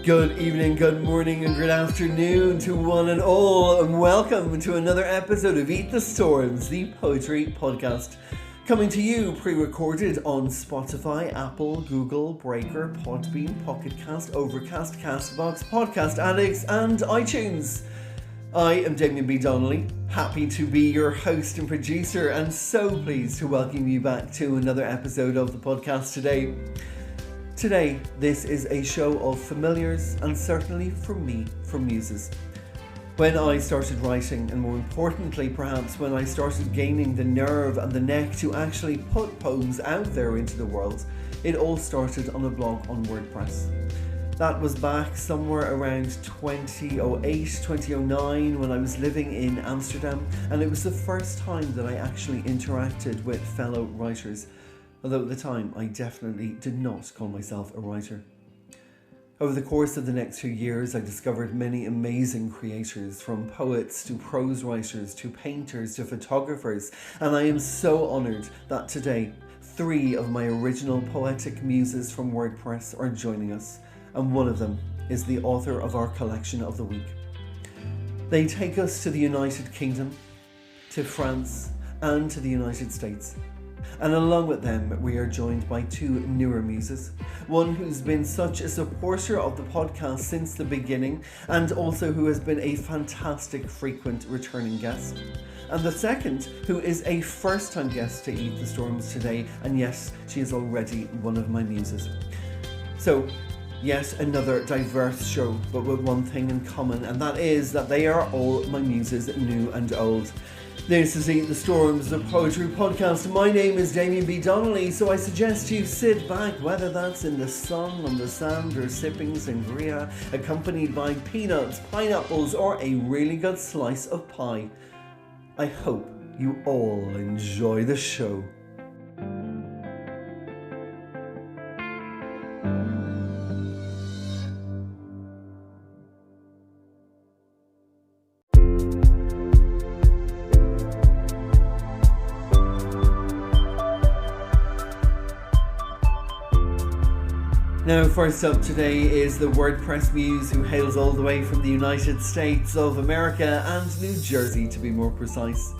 Good evening, good morning, and good afternoon to one and all, and welcome to another episode of Eat the Storms, the poetry podcast. Coming to you pre-recorded on Spotify, Apple, Google, Breaker, Podbean, Pocket Cast, Overcast, Castbox, Podcast Addicts, and iTunes. I am Damien B Donnelly, happy to be your host and producer, and so pleased to welcome you back to another episode of the podcast today. Today, this is a show of familiars, and certainly for me, from muses. When I started writing, and more importantly perhaps when I started gaining the nerve and the neck to actually put poems out there into the world, it all started on a blog on WordPress. That was back somewhere around 2008, 2009 when I was living in Amsterdam, and it was the first time that I actually interacted with fellow writers. Although at the time, I definitely did not call myself a writer. Over the course of the next few years, I discovered many amazing creators, from poets to prose writers to painters to photographers, and I am so honoured that today, 3 of my original poetic muses from WordPress are joining us, and one of them is the author of our collection of the week. They take us to the United Kingdom, to France, and to the United States. And along with them, we are joined by 2 newer muses. One who's been such a supporter of the podcast since the beginning, and also who has been a fantastic frequent returning guest. And the second, who is a first-time guest to Eat the Storms today, and yes, she is already one of my muses. So, yet another diverse show, but with one thing in common, and that is that they are all my muses, new and old. This is Eat the Storms, the poetry podcast. My name is Damien B Donnelly, so I suggest you sit back, whether that's in the sun, on the sand, or sipping sangria, accompanied by peanuts, pineapples, or a really good slice of pie. I hope you all enjoy the show. Now, first up today is the WordPress muse who hails all the way from the United States of America and New Jersey, to be more precise.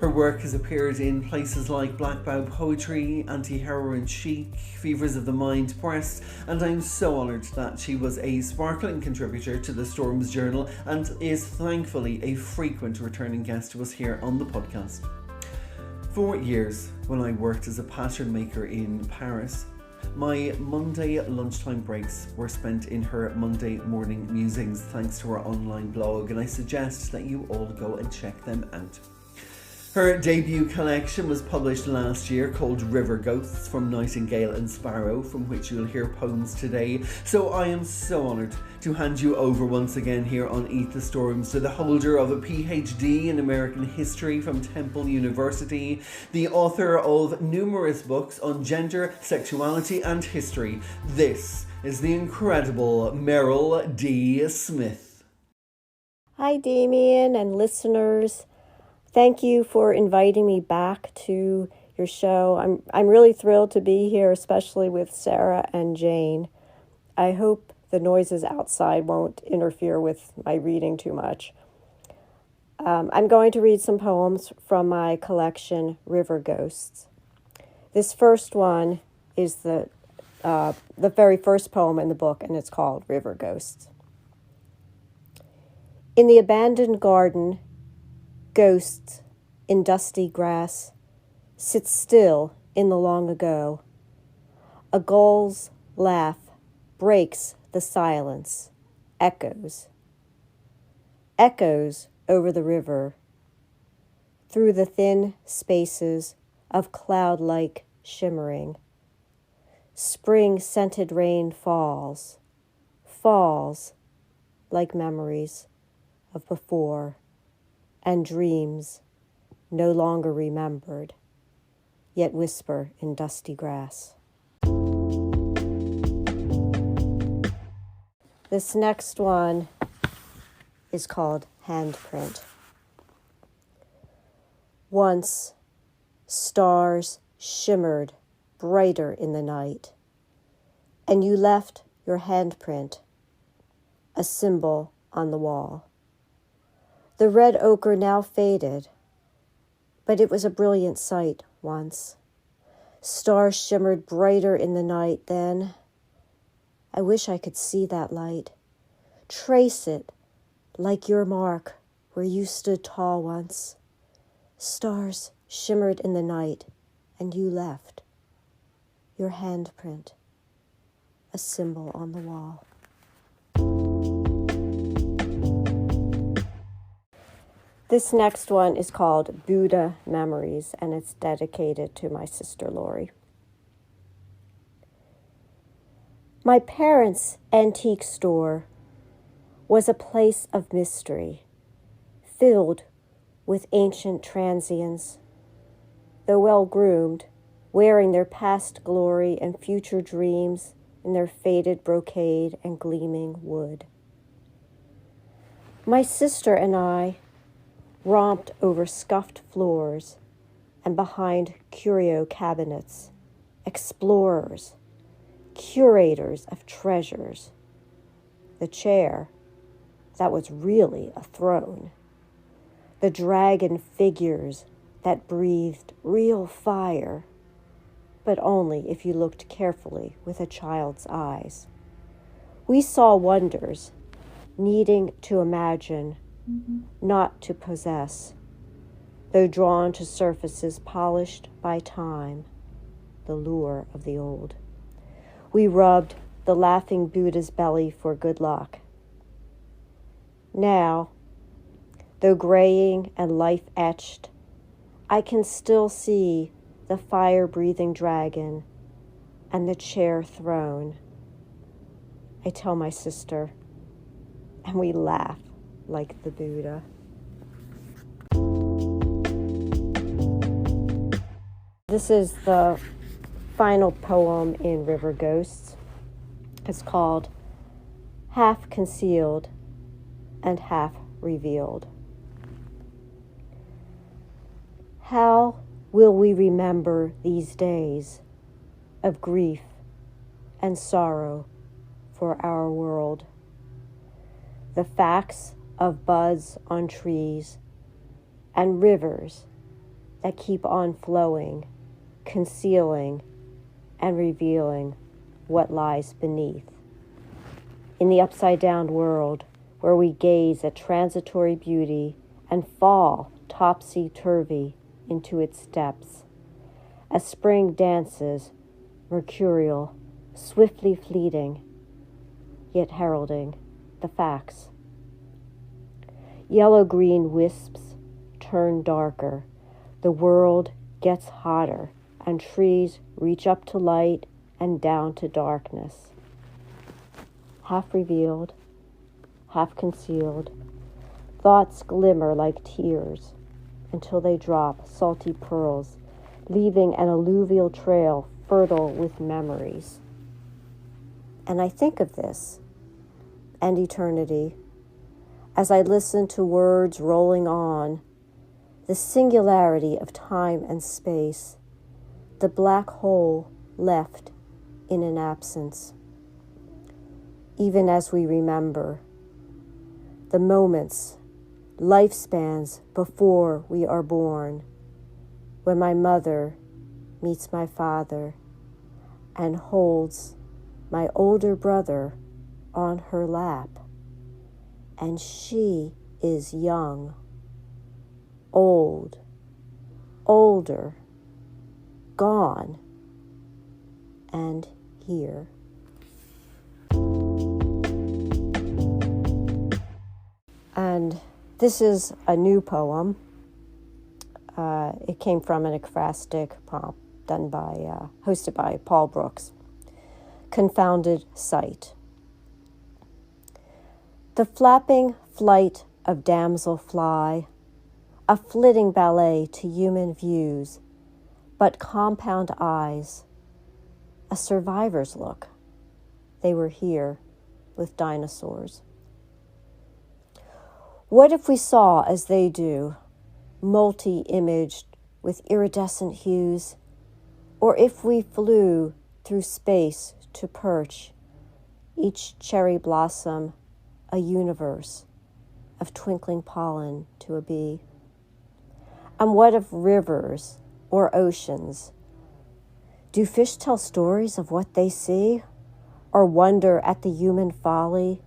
Her work has appeared in places like Black Bow Poetry, Anti-Heroin Chic, Fevers of the Mind Press, and I'm so honoured that she was a sparkling contributor to the Storms Journal and is thankfully a frequent returning guest to us here on the podcast. For years, when I worked as a pattern maker in Paris, my Monday lunchtime breaks were spent in her Monday morning musings thanks to her online blog, and I suggest that you all go and check them out. Her debut collection was published last year called River Ghosts from Nightingale and Sparrow, from which you'll hear poems today. So I am so honoured to hand you over once again here on Eat the Storms to the holder of a PhD in American history from Temple University, the author of numerous books on gender, sexuality and history. This is the incredible Merril D. Smith. Hi Damien and listeners. Thank you for inviting me back to your show. I'm really thrilled to be here, especially with Sarah and Jane. I hope the noises outside won't interfere with my reading too much. I'm going to read some poems from my collection, River Ghosts. This first one is the very first poem in the book, and it's called River Ghosts. In the abandoned garden, ghosts in dusty grass sit still in the long ago. A gull's laugh breaks the silence, echoes over the river, through the thin spaces of cloud-like shimmering. Spring-scented rain falls like memories of before, and dreams no longer remembered, yet whisper in dusty grass. This next one is called Handprint. Once, stars shimmered brighter in the night, and you left your handprint a symbol on the wall. The red ochre now faded, but it was a brilliant sight once. Stars shimmered brighter in the night then. I wish I could see that light, trace it like your mark where you stood tall once. Stars shimmered in the night, and you left. Your handprint, a symbol on the wall. This next one is called Buddha Memories, and it's dedicated to my sister Lori. My parents' antique store was a place of mystery, filled with ancient transients. Though well-groomed, wearing their past glory and future dreams in their faded brocade and gleaming wood. My sister and I romped over scuffed floors and behind curio cabinets, explorers, curators of treasures. The chair, that was really a throne. The dragon figures that breathed real fire, but only if you looked carefully with a child's eyes. We saw wonders, needing to imagine, not to possess, though drawn to surfaces polished by time, the lure of the old. We rubbed the laughing Buddha's belly for good luck. Now, though graying and life-etched, I can still see the fire-breathing dragon and the chair throne. I tell my sister, and we laugh like the Buddha. This is the final poem in River Ghosts. It's called Half Concealed and Half Revealed. How will we remember these days of grief and sorrow for our world? The facts of buds on trees and rivers that keep on flowing, concealing and revealing what lies beneath. In the upside-down world where we gaze at transitory beauty and fall topsy-turvy into its depths, as spring dances, mercurial, swiftly fleeting, yet heralding the facts. Yellow-green wisps turn darker, the world gets hotter, and trees reach up to light and down to darkness. Half revealed, half concealed, thoughts glimmer like tears until they drop salty pearls, leaving an alluvial trail fertile with memories. And I think of this and eternity as I listen to words rolling on, the singularity of time and space, the black hole left in an absence. Even as we remember the moments, lifespans before we are born, when my mother meets my father and holds my older brother on her lap, and she is young, old, older, gone, and here. And this is a new poem. It came from an acrostic prompt done by, hosted by Paul Brooks. Confounded Sight. The flapping flight of damselfly, a flitting ballet to human views, but compound eyes, a survivor's look. They were here with dinosaurs. What if we saw as they do, multi-imaged with iridescent hues, or if we flew through space to perch, each cherry blossom a universe of twinkling pollen to a bee? And what of rivers or oceans? Do fish tell stories of what they see, or wonder at the human folly?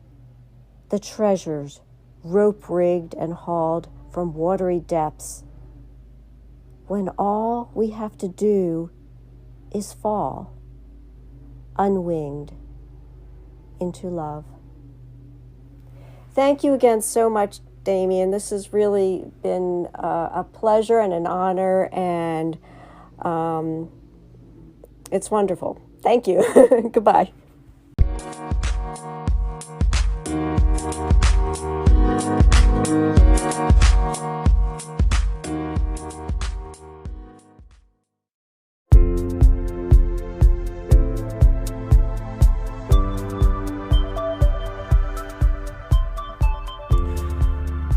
The treasures, rope-rigged and hauled from watery depths, when all we have to do is fall, unwinged, into love. Thank you again so much, Damien. This has really been a pleasure and an honor, and it's wonderful. Thank you. Goodbye.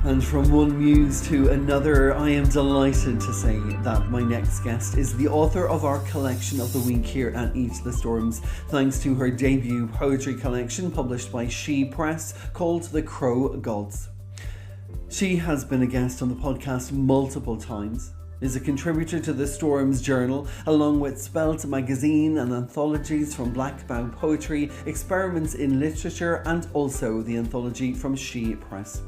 And from one muse to another, I am delighted to say that my next guest is the author of our collection of the week here at Eat the Storms, thanks to her debut poetry collection published by She Press called The Crow Gods. She has been a guest on the podcast multiple times, is a contributor to the Storms Journal, along with Spelt magazine and anthologies from Black Bough Poetry, Experiments in Literature, and also the anthology from She Press.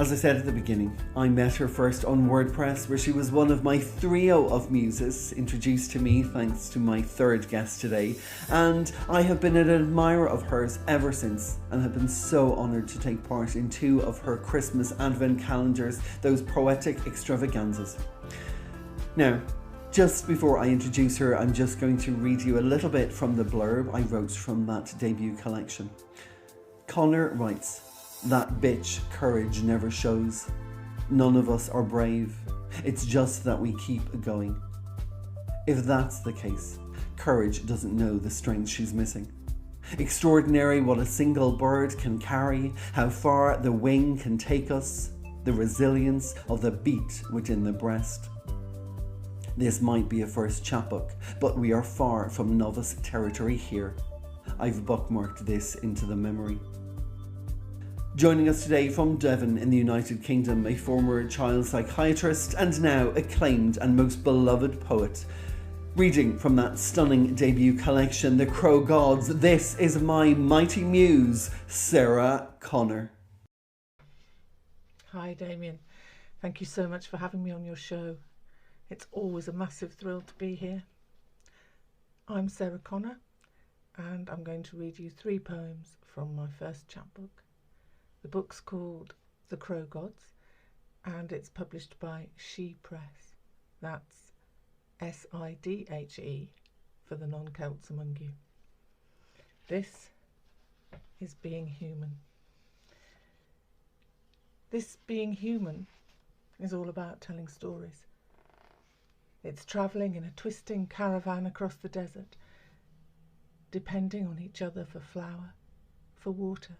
As I said at the beginning, I met her first on WordPress, where she was one of my trio of muses introduced to me thanks to my third guest today, and I have been an admirer of hers ever since and have been so honoured to take part in two of her Christmas advent calendars, those poetic extravaganzas. Now, just before I introduce her, I'm just going to read you a little bit from the blurb I wrote from that debut collection. Connor writes, "That bitch courage never shows. None of us are brave. It's just that we keep going. If that's the case, courage doesn't know the strength she's missing. Extraordinary what a single bird can carry, how far the wing can take us, the resilience of the beat within the breast. This might be a first chapbook, but we are far from novice territory here. I've bookmarked this into the memory." Joining us today from Devon in the United Kingdom, a former child psychiatrist and now acclaimed and most beloved poet. Reading from that stunning debut collection, The Crow Gods, this is my mighty muse, Sarah Connor. Hi Damien, thank you so much for having me on your show. It's always a massive thrill to be here. I'm Sarah Connor, and I'm going to read you 3 poems from my first chapbook. The book's called The Crow Gods, and it's published by She Press. That's SIDHE for the non-Celts among you. This is being human. This being human is all about telling stories. It's travelling in a twisting caravan across the desert, depending on each other for flour, for water,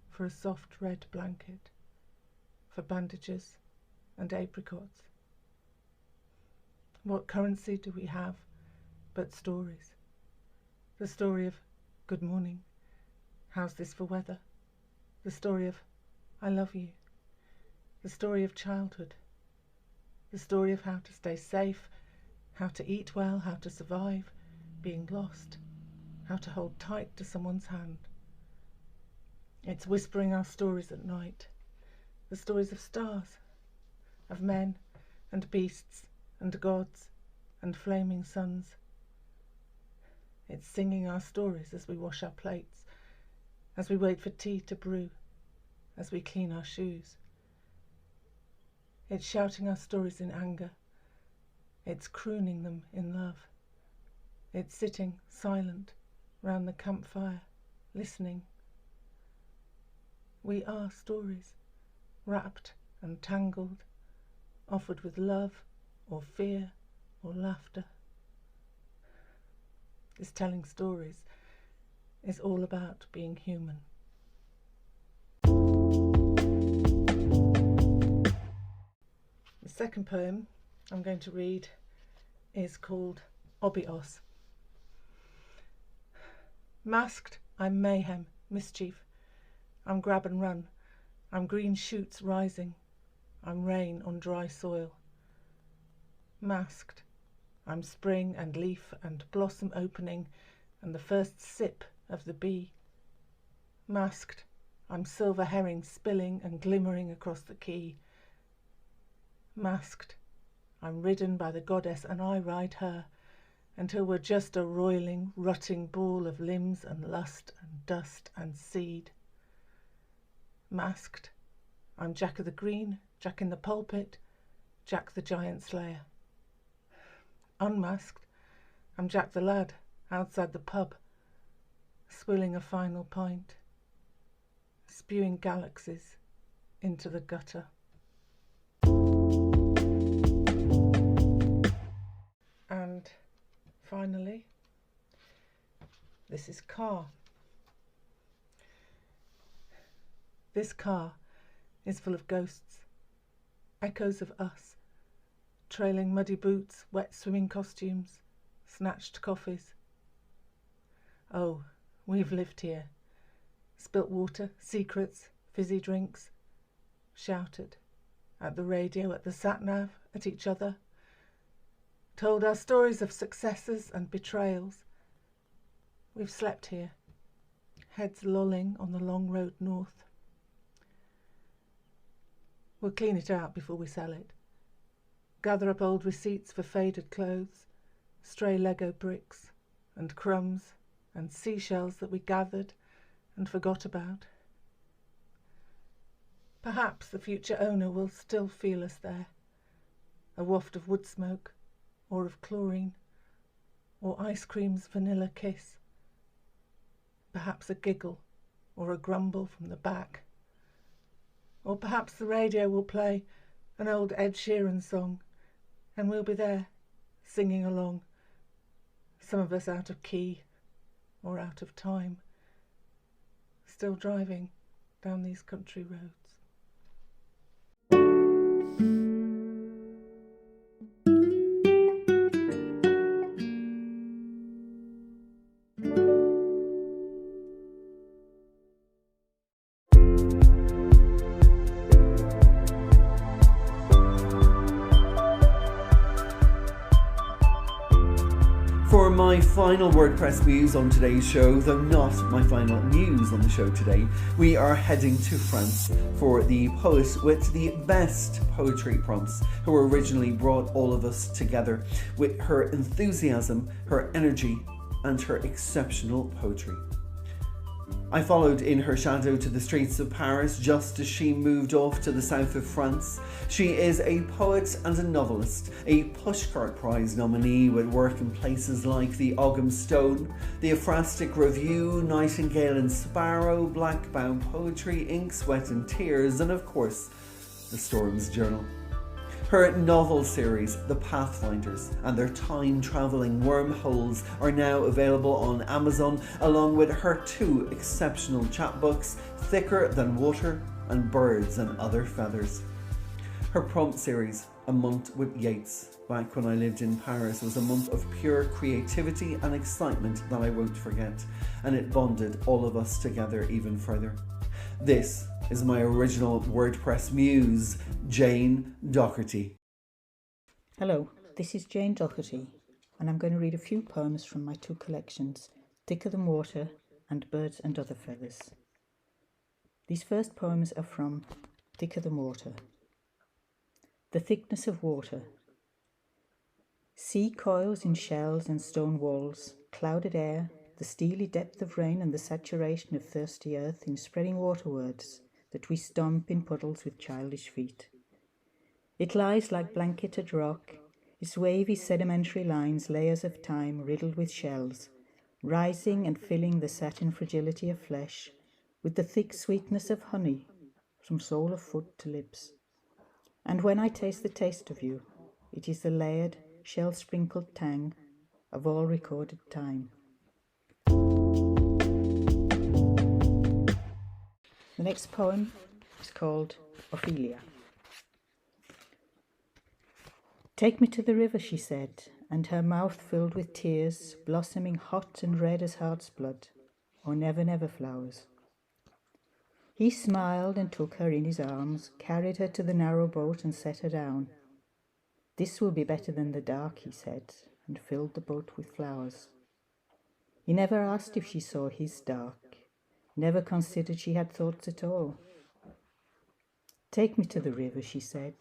for a soft red blanket, for bandages and apricots. What currency do we have but stories? The story of good morning, how's this for weather? The story of I love you. The story of childhood. The story of how to stay safe, how to eat well, how to survive being lost, how to hold tight to someone's hand. It's whispering our stories at night, the stories of stars, of men and beasts and gods and flaming suns. It's singing our stories as we wash our plates, as we wait for tea to brew, as we clean our shoes. It's shouting our stories in anger. It's crooning them in love. It's sitting silent round the campfire, listening. We are stories, wrapped and tangled, offered with love or fear or laughter. This telling stories is all about being human. The second poem I'm going to read is called Obios. Masked, I'm mayhem, mischief. I'm grab and run. I'm green shoots rising. I'm rain on dry soil. Masked, I'm spring and leaf and blossom opening and the first sip of the bee. Masked, I'm silver herring spilling and glimmering across the quay. Masked, I'm ridden by the goddess and I ride her until we're just a roiling, rutting ball of limbs and lust and dust and seed. Masked, I'm Jack of the Green, Jack in the pulpit, Jack the giant slayer. Unmasked, I'm Jack the lad outside the pub, swilling a final pint, spewing galaxies into the gutter. And finally, this is car. This car is full of ghosts, echoes of us, trailing muddy boots, wet swimming costumes, snatched coffees. Oh, we've lived here, spilt water, secrets, fizzy drinks, shouted at the radio, at the sat-nav, at each other, told our stories of successes and betrayals. We've slept here, heads lolling on the long road north. We'll clean it out before we sell it. Gather up old receipts for faded clothes, stray Lego bricks and crumbs and seashells that we gathered and forgot about. Perhaps the future owner will still feel us there, a waft of wood smoke or of chlorine or ice cream's vanilla kiss. Perhaps a giggle or a grumble from the back. Or perhaps the radio will play an old Ed Sheeran song and we'll be there singing along, some of us out of key or out of time, still driving down these country roads. For my final WordPress muse on today's show, though not my final muse on the show today, we are heading to France for the poet with the best poetry prompts, who originally brought all of us together with her enthusiasm, her energy, and her exceptional poetry. I followed in her shadow to the streets of Paris just as she moved off to the south of France. She is a poet and a novelist, a Pushcart Prize nominee with work in places like the Ogham Stone, the Euphrastic Review, Nightingale and Sparrow, Blackbound Poetry, Ink, Sweat and Tears, and of course, the Storms Journal. Her novel series, The Pathfinders, and their time-travelling wormholes are now available on Amazon, along with her two exceptional chapbooks, Thicker Than Water and Birds and Other Feathers. Her prompt series, A Month with Yeats, back when I lived in Paris, was a month of pure creativity and excitement that I won't forget, and it bonded all of us together even further. This is my original WordPress muse, Jane Dougherty. Hello, this is Jane Dougherty, and I'm going to read a few poems from my two collections, Thicker Than Water and Birds and Other Feathers. These first poems are from Thicker Than Water. The thickness of water. Sea coils in shells and stone walls, clouded air, the steely depth of rain and the saturation of thirsty earth in spreading waterwords that we stomp in puddles with childish feet. It lies like blanketed rock, its wavy sedimentary lines layers of time riddled with shells, rising and filling the satin fragility of flesh with the thick sweetness of honey from sole of foot to lips. And when I taste the taste of you, it is the layered, shell-sprinkled tang of all recorded time. The next poem is called Ophelia. Take me to the river, she said, and her mouth filled with tears, blossoming hot and red as heart's blood, or never, never flowers. He smiled and took her in his arms, carried her to the narrow boat and set her down. "This will be better than the dark," he said, and filled the boat with flowers. He never asked if she saw his dark, never considered she had thoughts at all. "Take me to the river," she said,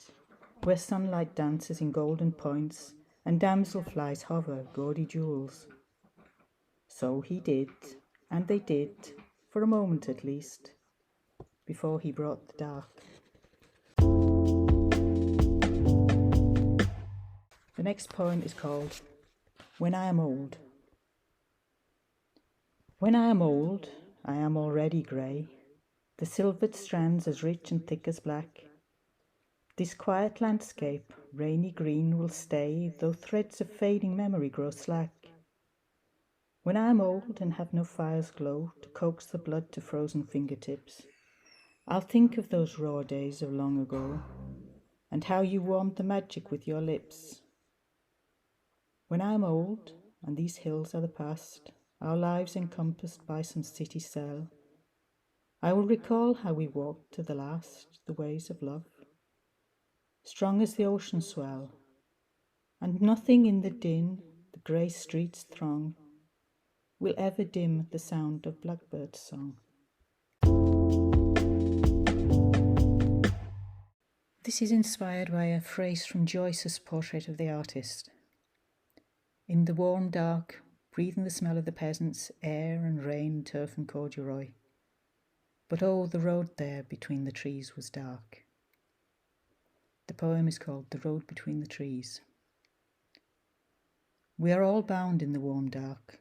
"where sunlight dances in golden points and damselflies hover, gaudy jewels." So he did, and they did, for a moment at least, before he brought the dark. The next poem is called When I Am Old. When I am old, I am already grey, the silvered strands as rich and thick as black. This quiet landscape, rainy green, will stay, though threads of fading memory grow slack. When I am old and have no fire's glow to coax the blood to frozen fingertips, I'll think of those raw days of long ago, and how you warmed the magic with your lips. When I am old, and these hills are the past, our lives encompassed by some city cell, I will recall how we walked to the last the ways of love, strong as the ocean swell, and nothing in the din, the grey streets throng, will ever dim the sound of blackbird's song. This is inspired by a phrase from Joyce's portrait of the artist. In the warm dark, breathing the smell of the peasants, air and rain and turf and corduroy. But oh, the road there between the trees was dark. The poem is called The Road Between the Trees. We are all bound in the warm dark,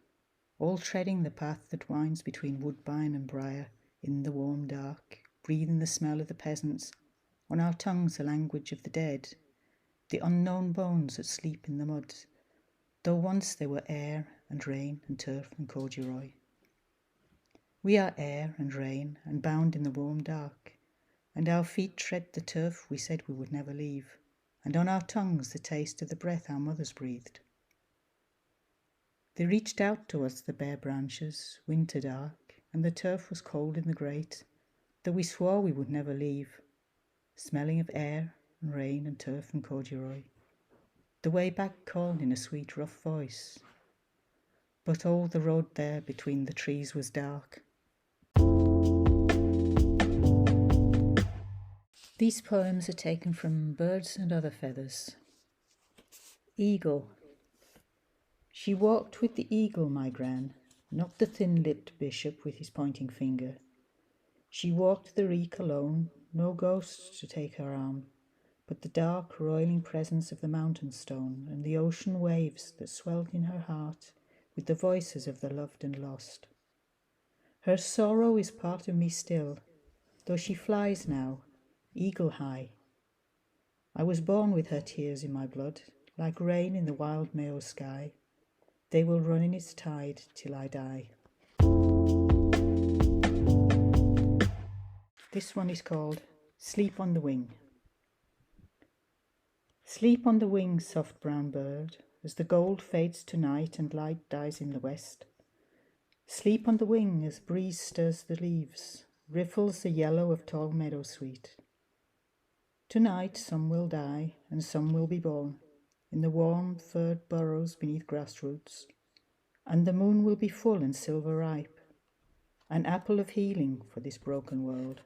all treading the path that winds between woodbine and briar in the warm dark, breathing the smell of the peasants, on our tongues the language of the dead, the unknown bones that sleep in the mud, though once they were air and rain and turf and corduroy. We are air and rain and bound in the warm dark, and our feet tread the turf we said we would never leave, and on our tongues the taste of the breath our mothers breathed. They reached out to us, the bare branches, winter dark, and the turf was cold in the grate, though we swore we would never leave, smelling of air and rain and turf and corduroy. The way back called in a sweet rough voice, but oh, the road there between the trees was dark. These poems are taken from Birds and Other Feathers. Eagle. She walked with the eagle, my gran, not the thin-lipped bishop with his pointing finger. She walked the reek alone, no ghost to take her arm, but the dark, roiling presence of the mountain stone and the ocean waves that swelled in her heart with the voices of the loved and lost. Her sorrow is part of me still, though she flies now, eagle high. I was born with her tears in my blood, like rain in the wild Mayo sky. They will run in its tide till I die. This one is called Sleep on the Wing. Sleep on the wing, soft brown bird, as the gold fades to night and light dies in the west. Sleep on the wing as breeze stirs the leaves, riffles the yellow of tall meadow sweet. Tonight some will die and some will be born in the warm furred burrows beneath grass roots, and the moon will be full and silver ripe, an apple of healing for this broken world.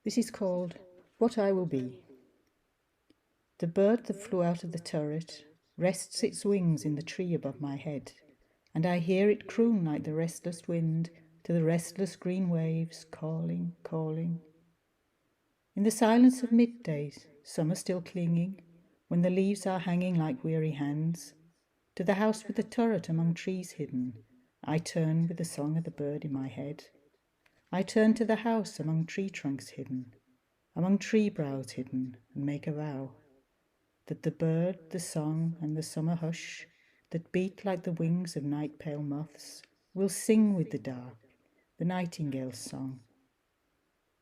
This is called What I Will Be. The bird that flew out of the turret rests its wings in the tree above my head, and I hear it croon like the restless wind to the restless green waves, calling, calling. In the silence of middays, some are still clinging, when the leaves are hanging like weary hands. To the house with the turret among trees hidden, I turn with the song of the bird in my head. I turn to the house among tree trunks hidden, among tree boughs hidden, and make a vow that the bird, the song, and the summer hush that beat like the wings of night-pale moths will sing with the dark, the nightingale's song,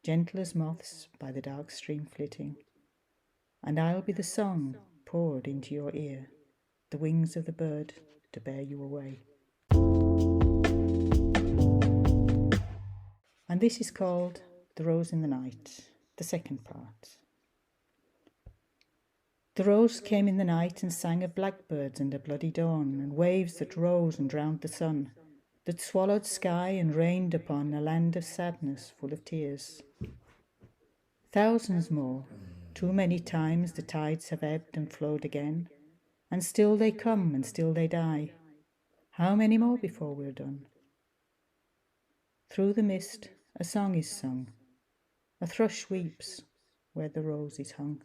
gentle as moths by the dark stream flitting, and I'll be the song poured into your ear, the wings of the bird to bear you away. and this is called The Rose in the Night, the second part. The rose came in the night and sang of blackbirds and a bloody dawn, and waves that rose and drowned the sun, that swallowed sky and rained upon a land of sadness full of tears. Thousands more, too many times the tides have ebbed and flowed again, and still they come and still they die. How many more before we're done? Through the mist a song is sung, a thrush weeps where the rose is hung.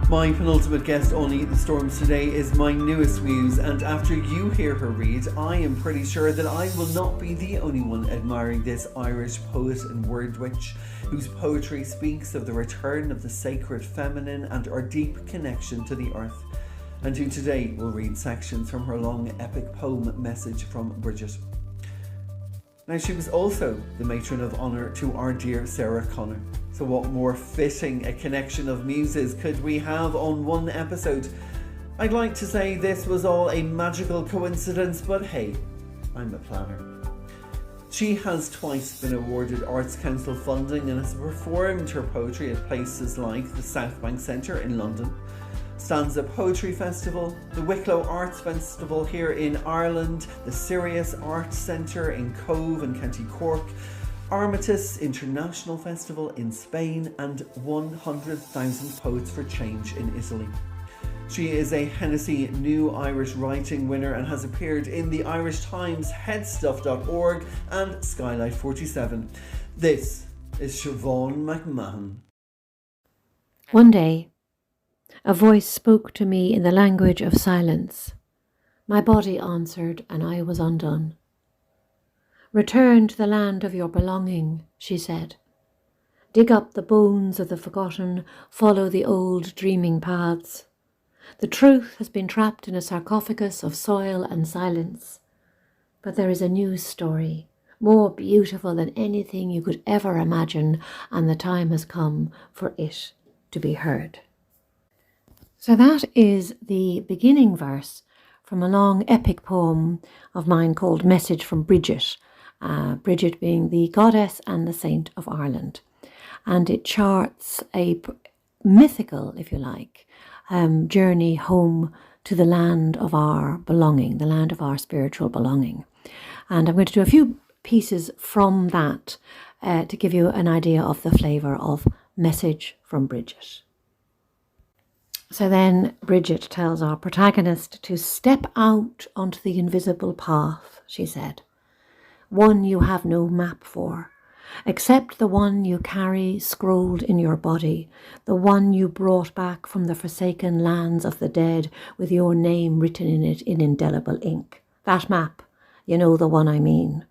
My penultimate guest on Eat the Storms today is my newest muse, and after you hear her read, I am pretty sure that I will not be the only one admiring this Irish poet and word witch, whose poetry speaks of the return of the sacred feminine and our deep connection to the earth, and who today will read sections from her long epic poem Message from Bridget. Now, she was also the matron of honour to our dear Sarah Connor. So what more fitting a connection of muses could we have on one episode? I'd like to say this was all a magical coincidence, but hey, I'm a planner. She has twice been awarded Arts Council funding and has performed her poetry at places like the South Bank Centre in London, Stanza Poetry Festival, the Wicklow Arts Festival here in Ireland, the Sirius Arts Centre in Cove in County Cork, Armistice International Festival in Spain, and 100,000 Poets for Change in Italy. She is a Hennessy New Irish Writing winner and has appeared in the Irish Times, Headstuff.org and Skylight 47. This is Siobhan MacMahon. One day, a voice spoke to me in the language of silence. My body answered, and I was undone. "Return to the land of your belonging," she said. "Dig up the bones of the forgotten, follow the old dreaming paths. The truth has been trapped in a sarcophagus of soil and silence. But there is a new story, more beautiful than anything you could ever imagine, and the time has come for it to be heard." So that is the beginning verse from a long epic poem of mine called Message from Bridget, Bridget being the goddess and the saint of Ireland. And it charts a mythical, if you like, journey home to the land of our belonging, the land of our spiritual belonging. And I'm going to do a few pieces from that to give you an idea of the flavour of Message from Bridget. So then Bridget tells our protagonist to step out onto the invisible path, she said. One you have no map for, except the one you carry scrolled in your body, the one you brought back from the forsaken lands of the dead with your name written in it in indelible ink. That map, you know the one I mean.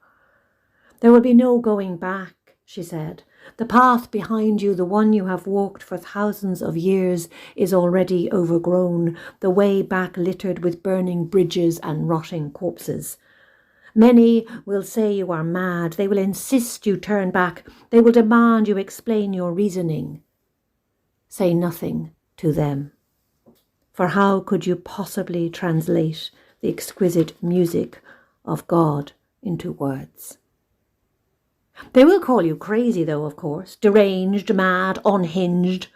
There will be no going back, she said. The path behind you, the one you have walked for thousands of years, is already overgrown, the way back littered with burning bridges and rotting corpses. Many will say you are mad. They will insist you turn back. They will demand you explain your reasoning. Say nothing to them. For how could you possibly translate the exquisite music of God into words? They will call you crazy, though, of course, deranged, mad, unhinged.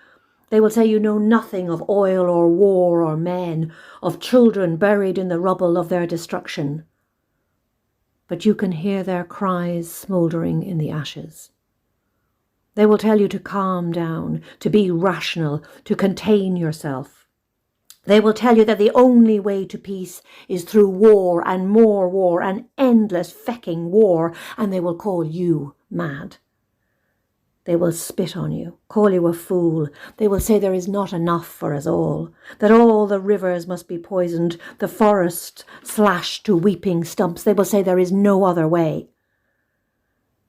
They will say you know nothing of oil or war or men, of children buried in the rubble of their destruction. But you can hear their cries smouldering in the ashes. They will tell you to calm down, to be rational, to contain yourself. They will tell you that the only way to peace is through war and more war and endless fecking war, and they will call you mad. They will spit on you, call you a fool. They will say there is not enough for us all, that all the rivers must be poisoned, the forest slashed to weeping stumps. They will say there is no other way.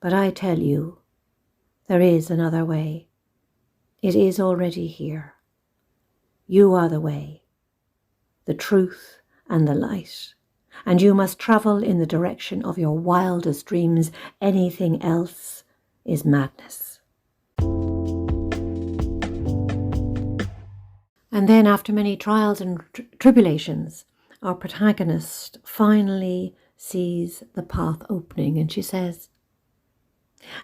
But I tell you, there is another way. It is already here. You are the way, the truth and the light. and you must travel in the direction of your wildest dreams. Anything else is madness. And then, after many trials and tribulations, our protagonist finally sees the path opening, and she says,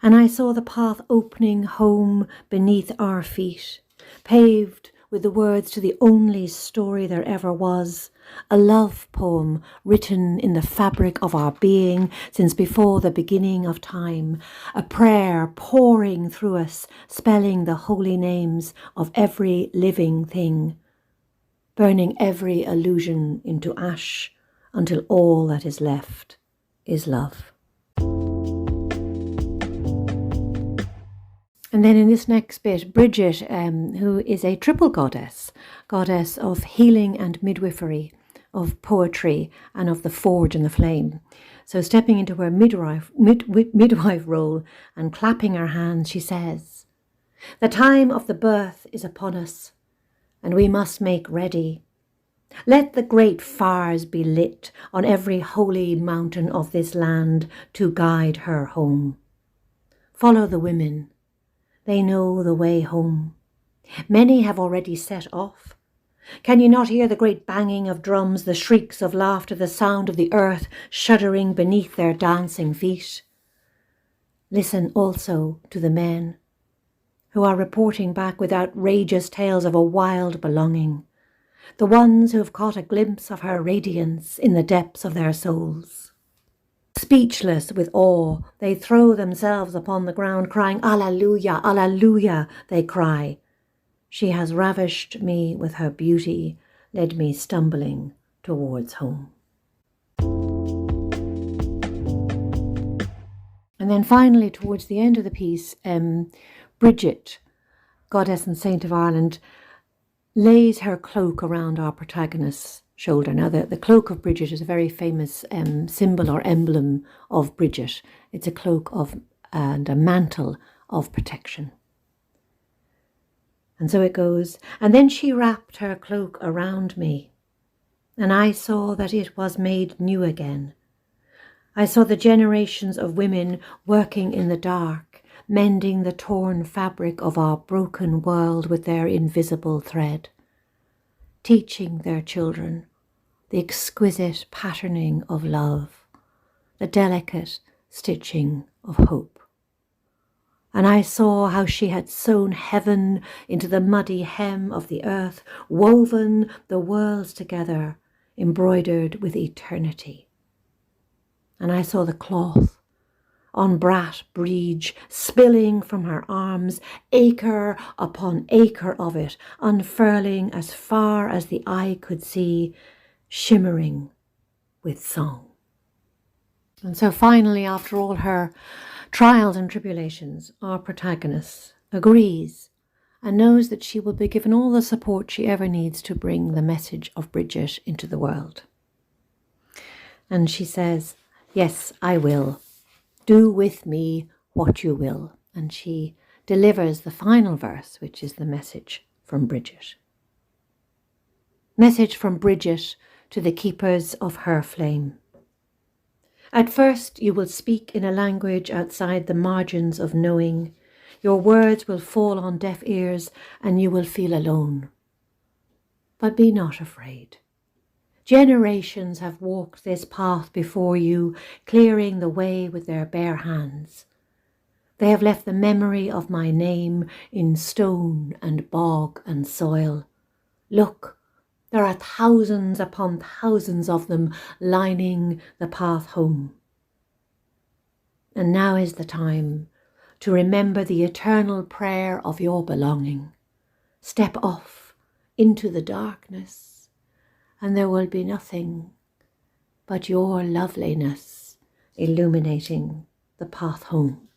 "And I saw the path opening home beneath our feet, paved with the words to the only story there ever was, a love poem written in the fabric of our being since before the beginning of time, a prayer pouring through us, spelling the holy names of every living thing, burning every illusion into ash until all that is left is love." And then in this next bit, Bridget, who is a triple goddess of healing and midwifery, of poetry and of the forge and the flame. So stepping into her midwife role and clapping her hands, she says, "The time of the birth is upon us, and we must make ready. Let the great fires be lit on every holy mountain of this land to guide her home. Follow the women. They know the way home. Many have already set off. Can you not hear the great banging of drums, the shrieks of laughter, the sound of the earth shuddering beneath their dancing feet? Listen also to the men who are reporting back with outrageous tales of a wild belonging, the ones who have caught a glimpse of her radiance in the depths of their souls. Speechless with awe, they throw themselves upon the ground, crying, 'Alleluia, Alleluia,' they cry. She has ravished me with her beauty, led me stumbling towards home." And then finally, towards the end of the piece, Bridget, goddess and saint of Ireland, lays her cloak around our protagonist's shoulder. Now, the cloak of Bridget is a very famous symbol or emblem of Bridget. It's a cloak and a mantle of protection. And so it goes, "And then she wrapped her cloak around me, and I saw that it was made new again. I saw the generations of women working in the dark, mending the torn fabric of our broken world with their invisible thread, teaching their children the exquisite patterning of love, the delicate stitching of hope. And I saw how she had sewn heaven into the muddy hem of the earth, woven the worlds together, embroidered with eternity. And I saw the cloth on Brat Bridge, spilling from her arms, acre upon acre of it, unfurling as far as the eye could see, shimmering with song." And so finally, after all her trials and tribulations, our protagonist agrees and knows that she will be given all the support she ever needs to bring the message of Bridget into the world. And she says, "Yes, I will. Do with me what you will." And she delivers the final verse, which is the message from Bridget. Message from Bridget to the keepers of her flame. "At first you will speak in a language outside the margins of knowing. Your words will fall on deaf ears and you will feel alone. But be not afraid. Generations have walked this path before you, clearing the way with their bare hands. They have left the memory of my name in stone and bog and soil. Look, there are thousands upon thousands of them lining the path home. And now is the time to remember the eternal prayer of your belonging. Step off into the darkness, and there will be nothing but your loveliness illuminating the path home.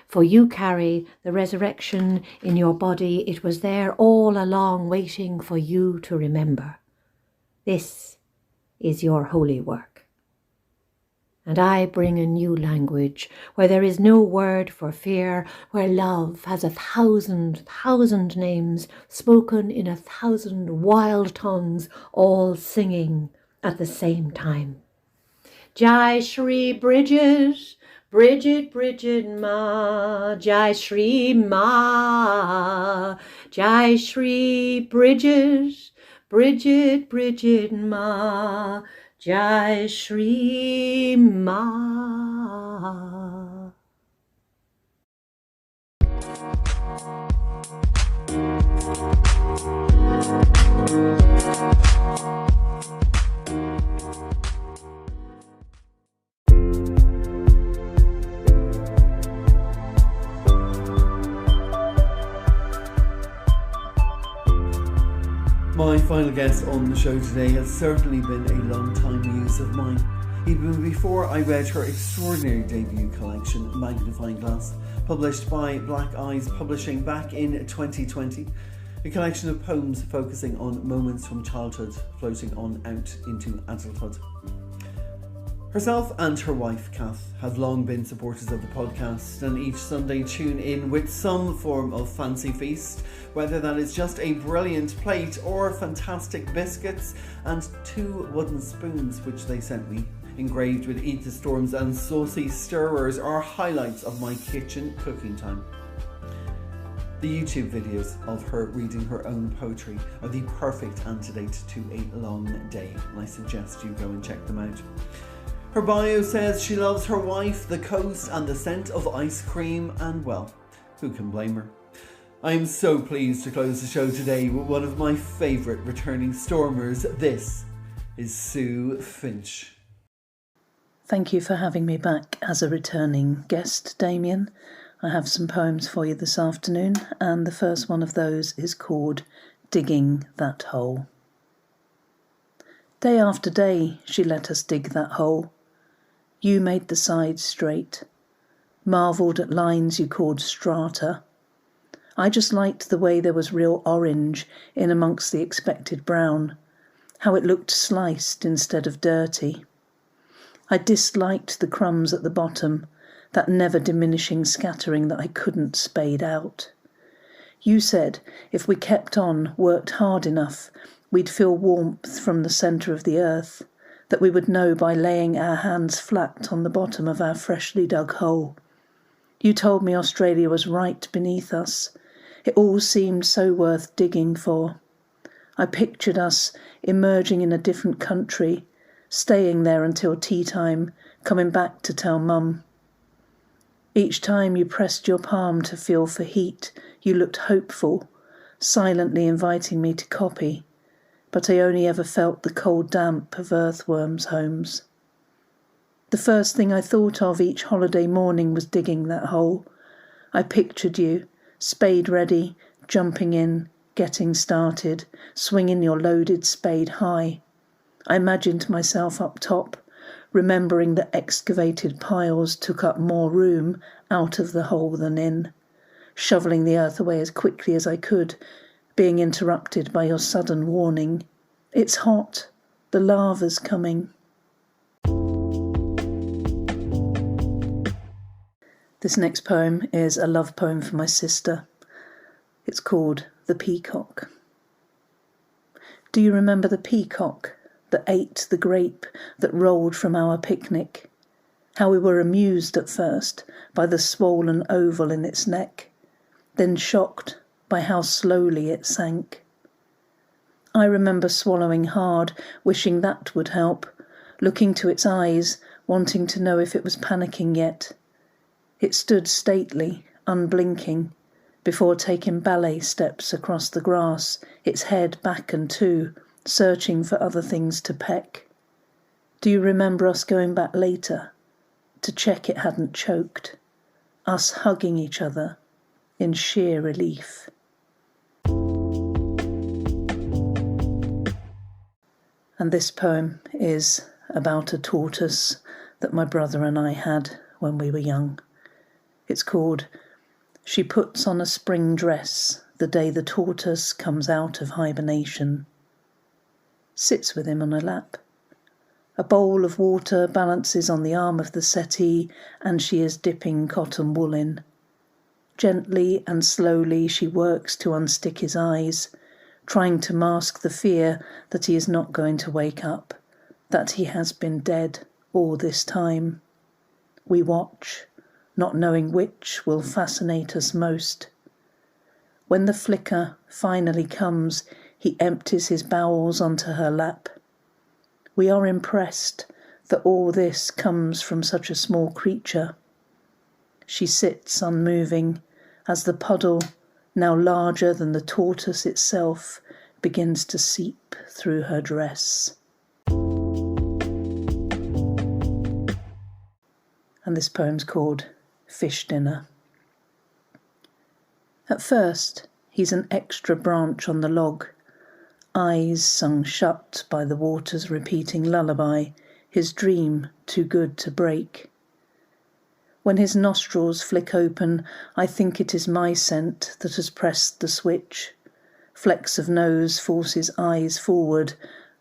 For you carry the resurrection in your body. It was there all along, waiting for you to remember. This is your holy work. And I bring a new language where there is no word for fear, where love has 1,000 names spoken in 1,000 wild tongues, all singing at the same time. Jai Shri Bridget, Bridget, Bridget Ma, Jai Shri Ma, Jai Shri Bridget, Bridget, Bridget Ma, Jai Shri Ma. My final guest on the show today has certainly been a long-time muse of mine, even before I read her extraordinary debut collection, Magnifying Glass, published by Black Eyes Publishing back in 2020. A collection of poems focusing on moments from childhood floating on out into adulthood. Herself and her wife, Kath, have long been supporters of the podcast and each Sunday tune in with some form of fancy feast, whether that is just a brilliant plate or fantastic biscuits and 2 wooden spoons which they sent me, engraved with Eat the Storms and saucy stirrers, are highlights of my kitchen cooking time. The YouTube videos of her reading her own poetry are the perfect antidote to a long day, and I suggest you go and check them out. Her bio says she loves her wife, the coast and the scent of ice cream, and well, who can blame her? I am so pleased to close the show today with one of my favourite returning stormers. This is Sue Finch. Thank you for having me back as a returning guest, Damien. I have some poems for you this afternoon, and the first one of those is called Digging That Hole. Day after day she let us dig that hole. You made the sides straight, marvelled at lines you called strata. I just liked the way there was real orange in amongst the expected brown, how it looked sliced instead of dirty. I disliked the crumbs at the bottom, that never-diminishing scattering that I couldn't spade out. You said if we kept on, worked hard enough, we'd feel warmth from the centre of the earth, that we would know by laying our hands flat on the bottom of our freshly dug hole. You told me Australia was right beneath us. It all seemed so worth digging for. I pictured us emerging in a different country, staying there until tea time, coming back to tell Mum. Each time you pressed your palm to feel for heat, you looked hopeful, silently inviting me to copy, but I only ever felt the cold damp of earthworms' homes. The first thing I thought of each holiday morning was digging that hole. I pictured you, spade ready, jumping in, getting started, swinging your loaded spade high. I imagined myself up top, remembering that excavated piles took up more room out of the hole than in, shoveling the earth away as quickly as I could, being interrupted by your sudden warning. It's hot, the lava's coming. This next poem is a love poem for my sister. It's called The Peacock. Do you remember the peacock that ate the grape that rolled from our picnic? How we were amused at first by the swollen oval in its neck, then shocked by how slowly it sank. I remember swallowing hard, wishing that would help, looking to its eyes, wanting to know if it was panicking yet. It stood stately, unblinking, before taking ballet steps across the grass, its head back and to, searching for other things to peck. Do you remember us going back later, to check it hadn't choked, us hugging each other in sheer relief? And this poem is about a tortoise that my brother and I had when we were young. It's called She Puts on a Spring Dress the Day the Tortoise Comes Out of Hibernation. Sits with him on a lap. A bowl of water balances on the arm of the settee, and she is dipping cotton wool in. Gently and slowly she works to unstick his eyes, trying to mask the fear that he is not going to wake up, that he has been dead all this time. We watch, not knowing which will fascinate us most. When the flicker finally comes, he empties his bowels onto her lap. We are impressed that all this comes from such a small creature. She sits unmoving as the puddle, now larger than the tortoise itself, begins to seep through her dress. And this poem's called Fish Dinner. At first, he's an extra branch on the log, eyes sung shut by the water's repeating lullaby, his dream too good to break. When his nostrils flick open, I think it is my scent that has pressed the switch. Flecks of nose force his eyes forward.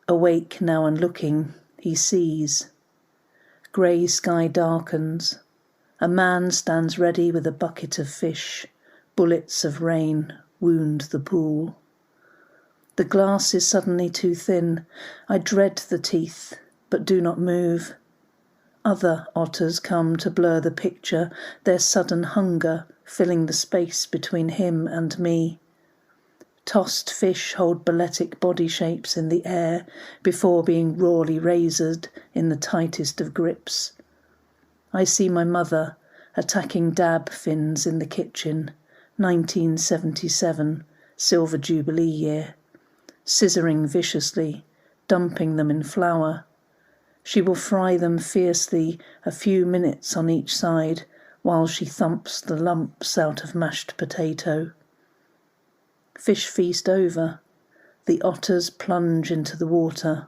Awake now and looking, he sees. Grey sky darkens. A man stands ready with a bucket of fish. Bullets of rain wound the pool. The glass is suddenly too thin. I dread the teeth, but do not move. Other otters come to blur the picture, their sudden hunger filling the space between him and me. Tossed fish hold balletic body shapes in the air before being rawly razored in the tightest of grips. I see my mother attacking dab fins in the kitchen, 1977, Silver Jubilee year, scissoring viciously, dumping them in flour. She will fry them fiercely a few minutes on each side while she thumps the lumps out of mashed potato. Fish feast over. The otters plunge into the water.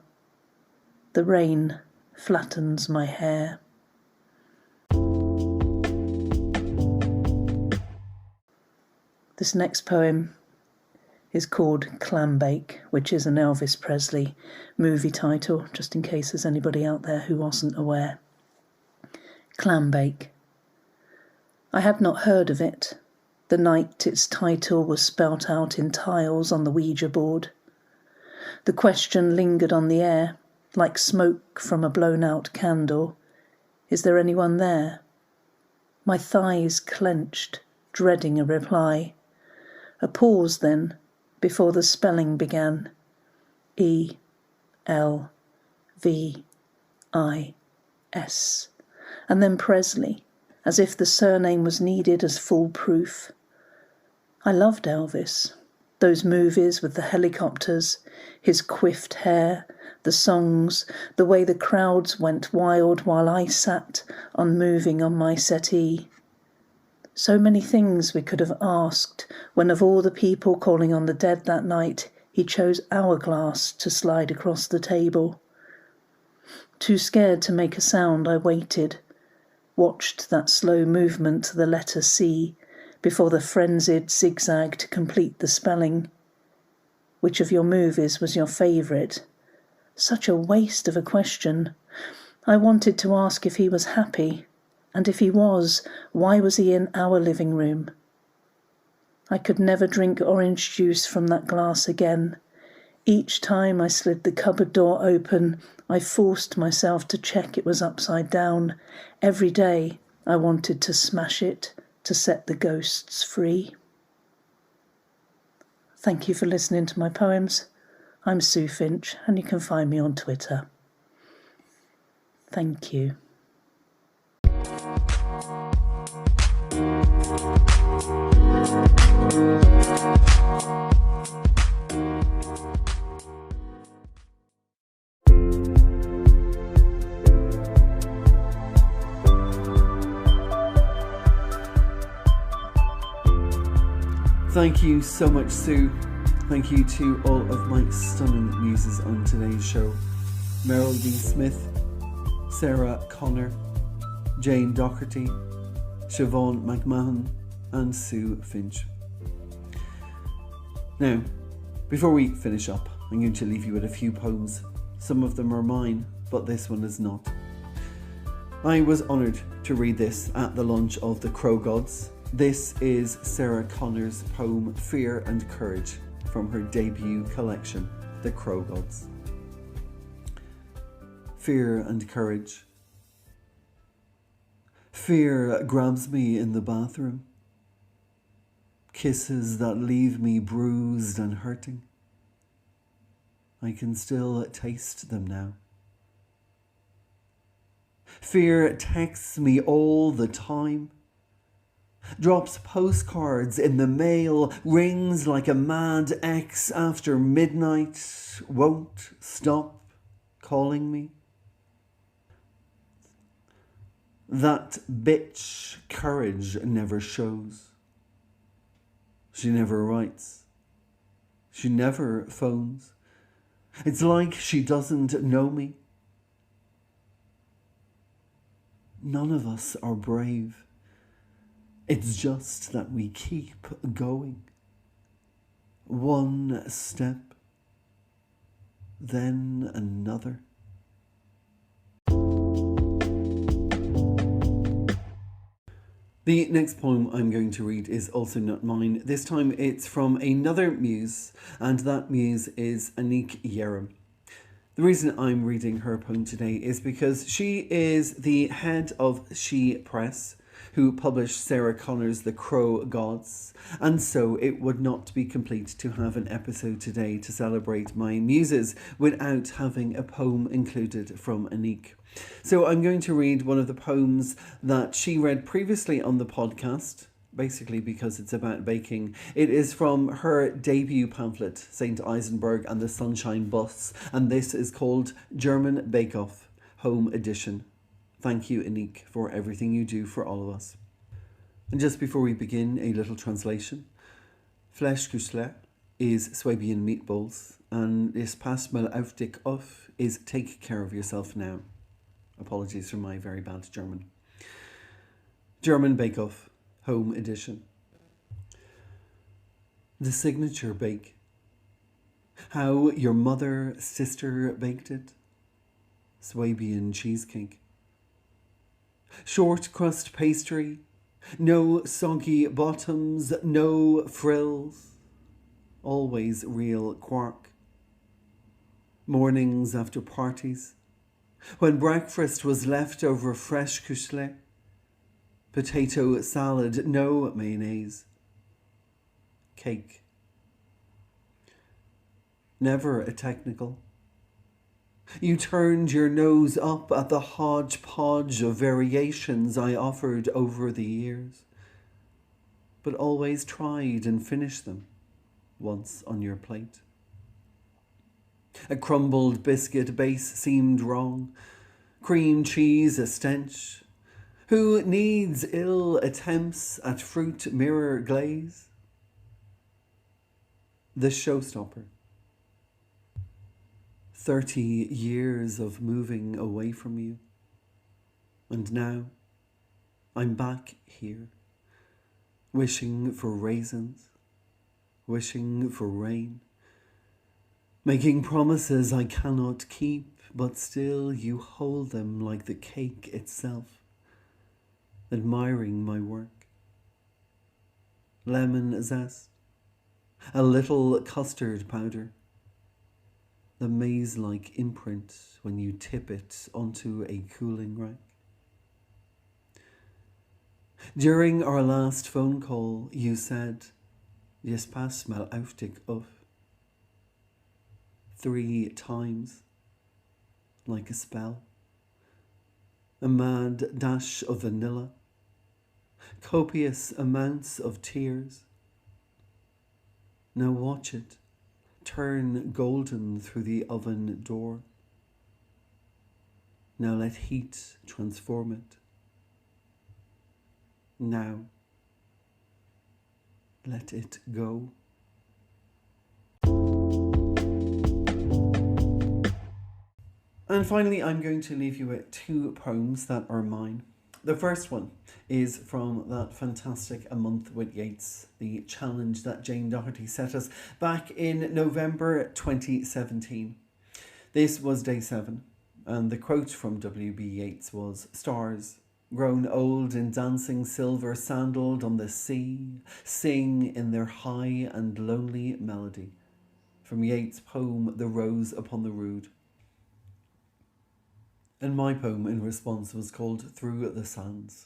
The rain flattens my hair. This next poem is called Clambake, which is an Elvis Presley movie title, just in case there's anybody out there who wasn't aware. Clambake. I had not heard of it the night its title was spelt out in tiles on the Ouija board. The question lingered on the air, like smoke from a blown-out candle. Is there anyone there? My thighs clenched, dreading a reply. A pause then, before the spelling began. E-L-V-I-S. And then Presley, as if the surname was needed as full proof. I loved Elvis. Those movies with the helicopters, his coiffed hair, the songs, the way the crowds went wild while I sat unmoving on my settee. So many things we could have asked when of all the people calling on the dead that night, he chose our glass to slide across the table. Too scared to make a sound, I waited, watched that slow movement to the letter C before the frenzied zigzag to complete the spelling. Which of your movies was your favourite? Such a waste of a question. I wanted to ask if he was happy, and if he was, why was he in our living room? I could never drink orange juice from that glass again. Each time I slid the cupboard door open, I forced myself to check it was upside down. Every day I wanted to smash it, to set the ghosts free. Thank you for listening to my poems. I'm Sue Finch, and you can find me on Twitter. Thank you. Thank you so much, Sue. Thank you to all of my stunning muses on today's show. Merril D Smith, Sarah Connor, Jane Dougherty, Siobhan MacMahon and Sue Finch. Now, before we finish up, I'm going to leave you with a few poems. Some of them are mine, but this one is not. I was honoured to read this at the launch of the Crow Gods. This is Sarah Connor's poem Fear and Courage from her debut collection, The Crow Gods. fear and courage. Fear grabs me in the bathroom. Kisses that leave me bruised and hurting. I can still taste them now. Fear texts me all the time. Drops postcards in the mail, rings like a mad ex after midnight, won't stop calling me. That bitch courage never shows. She never writes. She never phones. It's like she doesn't know me. None of us are brave. It's just that we keep going. One step, then another. The next poem I'm going to read is also not mine. This time it's from another muse, and that muse is Anik Yerim. The reason I'm reading her poem today is because she is the head of She Press, who published Sarah Connor's The Crow Gods, and so it would not be complete to have an episode today to celebrate my muses without having a poem included from Anik. So I'm going to read one of the poems that she read previously on the podcast, basically because it's about baking. It is from her debut pamphlet, St. Eisenberg and the Sunshine Bus, and this is called German Bake Off, Home Edition. Thank you, Anik, for everything you do for all of us. And just before we begin, a little translation. Fleischküchle is Swabian meatballs, and this pass mal auf dich auf is take care of yourself now. Apologies for my very bad German. German Bake Off, Home Edition. The signature bake. How your mother, sister baked it. Swabian cheesecake. Short crust pastry, no soggy bottoms, no frills, always real quark. Mornings after parties, when breakfast was left over fresh Fleischküchle, potato salad, no mayonnaise, cake. Never a technical. You turned your nose up at the hodgepodge of variations I offered over the years, but always tried and finished them once on your plate. A crumbled biscuit base seemed wrong, cream cheese a stench. Who needs ill attempts at fruit mirror glaze? The showstopper. 30 years of moving away from you. And now I'm back here, wishing for raisins, wishing for rain, making promises I cannot keep, but still you hold them like the cake itself, admiring my work. Lemon zest, a little custard powder, the maze-like imprint when you tip it onto a cooling rack. During our last phone call, you said, "Yes, pass mal auf dich auf," 3 times, like a spell. A mad dash of vanilla, copious amounts of tears. Now watch it turn golden through the oven door. Now let heat transform it. Now let it go. And finally, I'm going to leave you with 2 poems that are mine. The first one is from that fantastic A Month with Yeats, the challenge that Jane Dougherty set us back in November 2017. This was day 7, and the quote from W.B. Yeats was, "Stars, grown old in dancing silver, sandaled on the sea, sing in their high and lonely melody." From Yeats' poem The Rose upon the Rood. And my poem in response was called Through the Sands.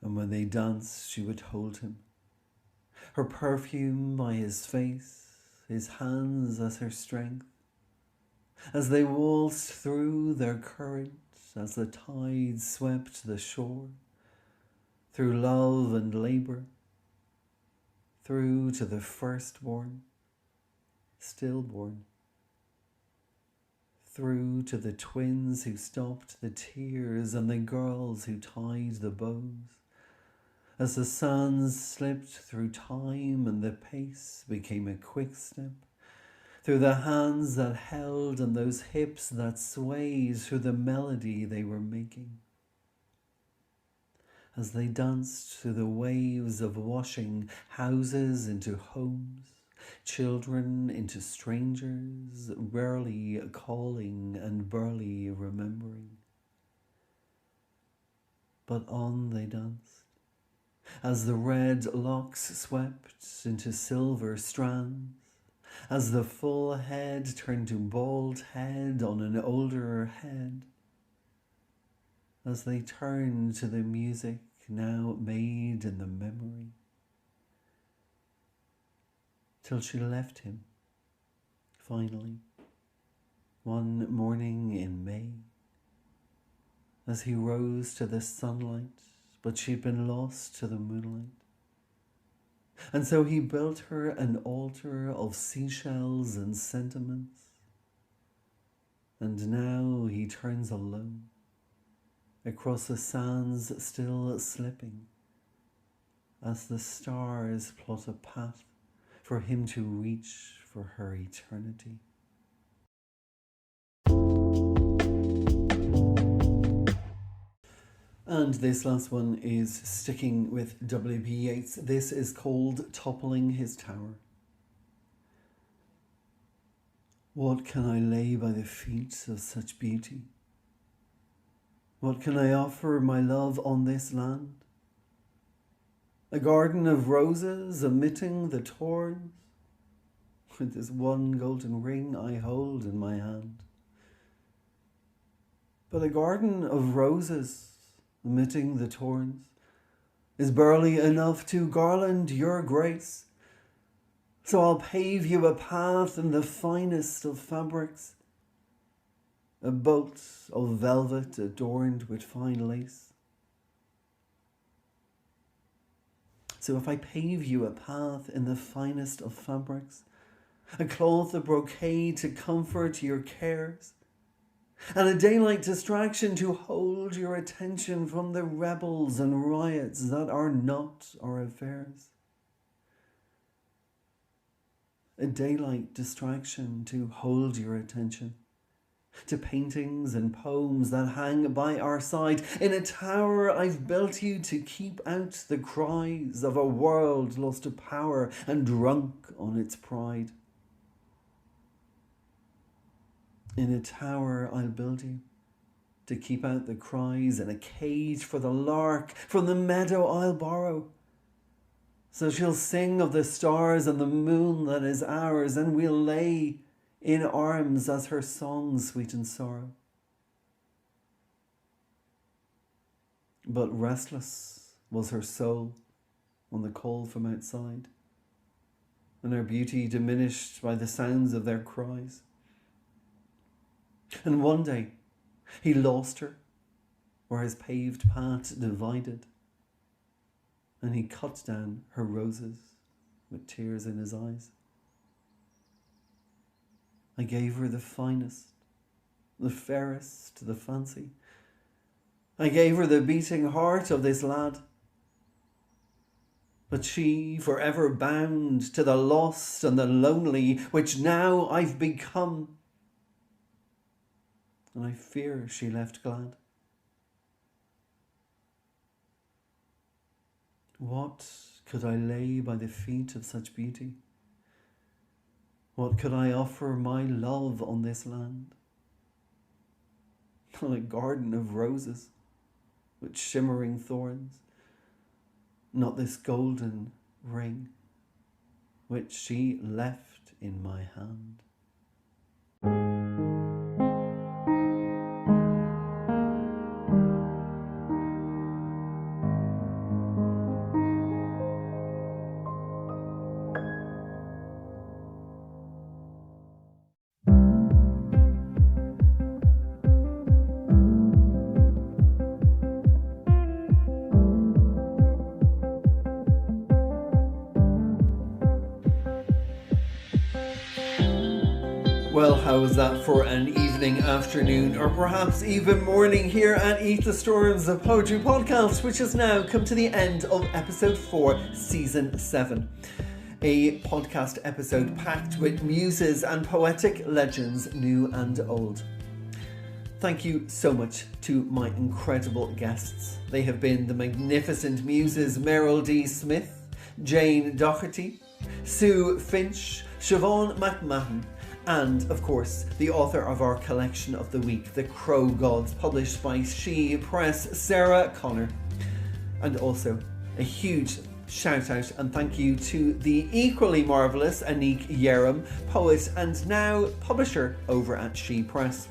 And when they danced, she would hold him, her perfume by his face, his hands as her strength, as they waltzed through their current, as the tide swept the shore, through love and labour, through to the firstborn, stillborn, through to the twins who stopped the tears and the girls who tied the bows, as the sands slipped through time and the pace became a quick step, through the hands that held and those hips that swayed, through the melody they were making, as they danced through the waves of washing houses into homes, children into strangers, rarely calling and barely remembering. But on they danced, as the red locks swept into silver strands, as the full head turned to bald head on an older head, as they turned to the music now made in the memory, till she left him, finally, one morning in May, as he rose to the sunlight, but she'd been lost to the moonlight. And so he built her an altar of seashells and sentiments, and now he turns alone, across the sands still slipping, as the stars plot a path for him to reach for her eternity. And this last one is sticking with W.B. Yeats. This is called Toppling His Tower. What can I lay by the feet of such beauty? What can I offer my love on this land? A garden of roses omitting the thorns, with this one golden ring I hold in my hand. But a garden of roses omitting the thorns is barely enough to garland your grace. So I'll pave you a path in the finest of fabrics, a bolt of velvet adorned with fine lace. So if I pave you a path in the finest of fabrics, a cloth of brocade to comfort your cares, and a daylight distraction to hold your attention from the rebels and riots that are not our affairs. A daylight distraction to hold your attention to paintings and poems that hang by our side. In a tower I've built you to keep out the cries of a world lost to power and drunk on its pride. In a tower I'll build you to keep out the cries, in a cage for the lark from the meadow I'll borrow. So she'll sing of the stars and the moon that is ours, and we'll lay in arms as her song sweeten sorrow. But restless was her soul on the call from outside, and her beauty diminished by the sounds of their cries. And one day he lost her where his paved path divided, and he cut down her roses with tears in his eyes. I gave her the finest, the fairest, the fancy. I gave her the beating heart of this lad. But she, forever bound to the lost and the lonely, which now I've become, and I fear she left glad. What could I lay by the feet of such beauty? What could I offer my love on this land? Not a garden of roses with shimmering thorns, not this golden ring which she left in my hand. Well, how is that for an evening, afternoon, or perhaps even morning here at Eat the Storms, the poetry podcast, which has now come to the end of episode 4, season 7. A podcast episode packed with muses and poetic legends, new and old. Thank you so much to my incredible guests. They have been the magnificent muses Merril D Jane Dougherty, Sue Finch, Siobhan MacMahon, and, of course, the author of our collection of the week, The Crow Gods, published by She Press, Sarah Connor. And also, a huge shout out and thank you to the equally marvellous Anik Yerum, poet and now publisher over at She Press.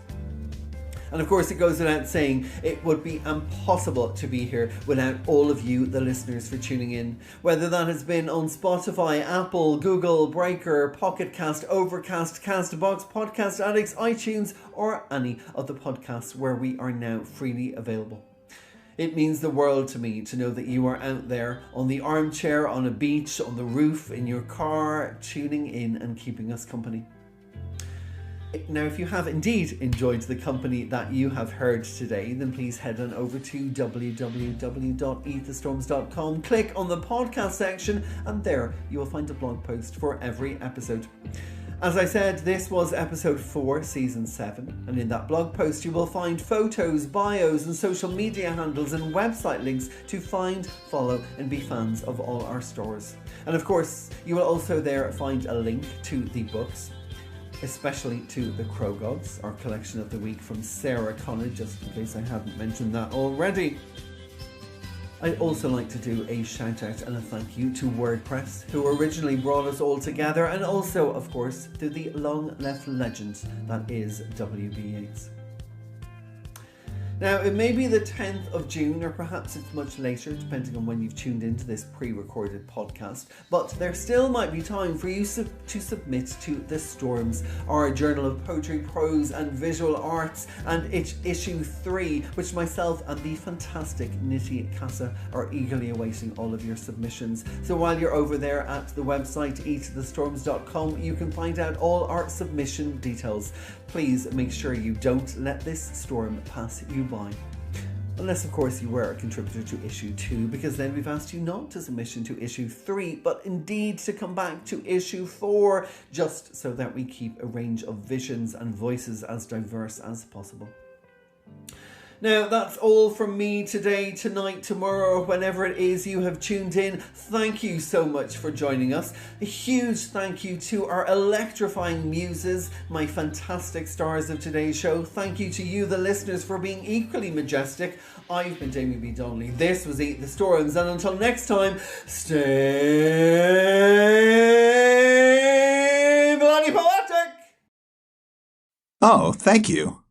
And of course, it goes without saying, it would be impossible to be here without all of you, the listeners, for tuning in. Whether that has been on Spotify, Apple, Google, Breaker, Pocket Cast, Overcast, Castbox, Podcast Addicts, iTunes, or any of the podcasts where we are now freely available. It means the world to me to know that you are out there on the armchair, on a beach, on the roof, in your car, tuning in and keeping us company. Now, if you have indeed enjoyed the company that you have heard today, then please head on over to www.eatthestorms.com, click on the podcast section, and there you will find a blog post for every episode. As I said, this was episode 4, season 7, and in that blog post you will find photos, bios and social media handles and website links to find, follow and be fans of all our stores. And of course, you will also there find a link to the books, especially to The Crow Gods, our collection of the week from Sarah Connor, just in case I hadn't mentioned that already. I'd also like to do a shout out and a thank you to WordPress, who originally brought us all together, and also, of course, to the long left legend that is W.B. Yeats. Now, it may be the 10th of June, or perhaps it's much later, depending on when you've tuned into this pre-recorded podcast, but there still might be time for you to submit to The Storms, our journal of poetry, prose and visual arts, and it's issue 3, which myself and the fantastic Nitty Casa are eagerly awaiting all of your submissions. So while you're over there at the website eatthestorms.com, you can find out all our submission details. Please make sure you don't let this storm pass you by. Unless, of course, you were a contributor to issue 2, because then we've asked you not to submission to issue 3, but indeed to come back to issue 4, just so that we keep a range of visions and voices as diverse as possible. Now, that's all from me today, tonight, tomorrow, whenever it is you have tuned in. Thank you so much for joining us. A huge thank you to our electrifying muses, my fantastic stars of today's show. Thank you to you, the listeners, for being equally majestic. I've been Damien B Donnelly. This was Eat the Storms, and until next time, stay bloody poetic! Oh, thank you.